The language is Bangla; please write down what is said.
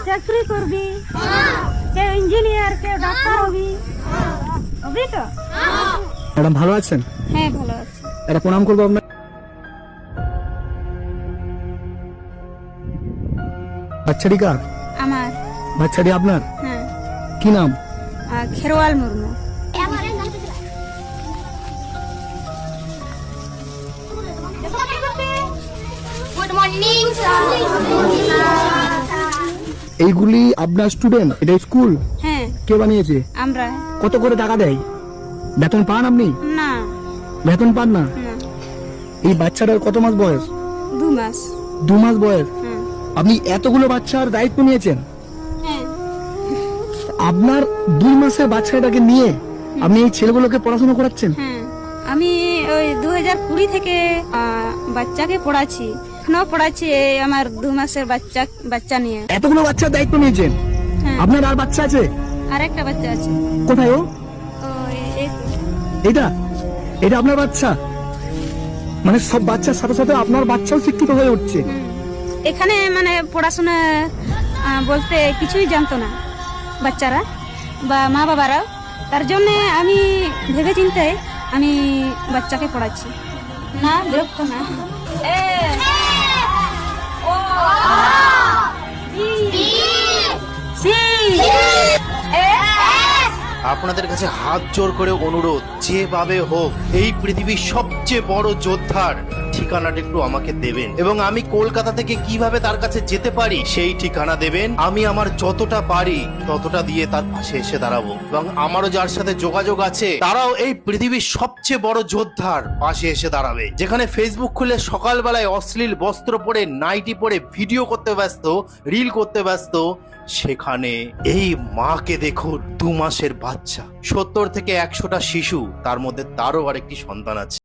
চাকরি করবি, কেউ ইঞ্জিনিয়ার, কেউ ডাক্তার হবি, হবি তো? ম্যাডাম ভালো আছেন? হ্যাঁ ভালো আছি। এটা প্রণাম করবো আপনার। বাচ্চাটি কার? আমার। বাচ্চাটি আপনার? হ্যাঁ। কি নাম? Kherwal Murmu. Good morning sir. এইগুলি আপনার স্টুডেন্ট? এটা স্কুল? হ্যাঁ কে বানিয়েছে? আমরা। কত করে টাকা দেয়? বেতন পান আপনি? না বেতন পান না? না, এই বাচ্চাটার কত মাস বয়স? 2 মাস। 2 মাস বয়স। হ্যাঁ আপনি এতগুলো বাচ্চার দায়িত্ব নিয়েছেন? হ্যাঁ। আপনার 2 মাসের বাচ্চাটাকে নিয়ে আপনি এই ছেলেগুলোকে পড়াশোনা করাচ্ছেন? হ্যাঁ আমি ওই 2020 থেকে বাচ্চাকে পড়াচ্ছি, এখনো পড়াচ্ছি। এই আমার 2 মাসের বাচ্চা নিয়ে। এতগুলো বাচ্চার দায়িত্ব নিয়েছেন? হ্যাঁ আপনার আর বাচ্চা আছে? আরেকটা বাচ্চা আছে। কোথায় ও? ও এই তো। এটা এটা আপনার বাচ্চা? মানে সব বাচ্চার সাথে সাথে আপনার বাচ্চাও শিক্ষিত হয়ে উঠছে? হুম। এখানে মানে পড়াশোনা বলতে কিছুই জানতো না বাচ্চারা বা মা বাবারাও, তার জন্য আমি ভেবে চিন্তে আমি বাচ্চাকে পড়াচ্ছি। না বিরক্ত না। ও সি আপনাদের কাছে হাত জোর করে অনুরোধ, যেভাবে হোক এই পৃথিবীর সবচেয়ে বড় যোদ্ধার ঠিকানাটা একটু আমাকে দেবেন, এবং আমি কলকাতা থেকে কিভাবে তার কাছে যেতে পারি সেই ঠিকানা দেবেন। আমি আমার যতটা পারি ততটা দিয়ে তার পাশে এসে দাঁড়াবো, এবং আমারও যার সাথে যোগাযোগ আছে তারাও এই পৃথিবীর সবচেয়ে বড় যোদ্ধার পাশে এসে দাঁড়াবে। যেখানে ফেসবুক খুলে সকালবেলায় অশ্লীল বস্ত্র পরে, নাইটি পরে ভিডিও করতে ব্যস্ত, রিল করতে ব্যস্ত, সেখানে এই মাকে দেখুন, 2 মাসের বাচ্চা। 70 থেকে 100টা শিশু, তার মধ্যে তারও আরেকটি সন্তান আছে।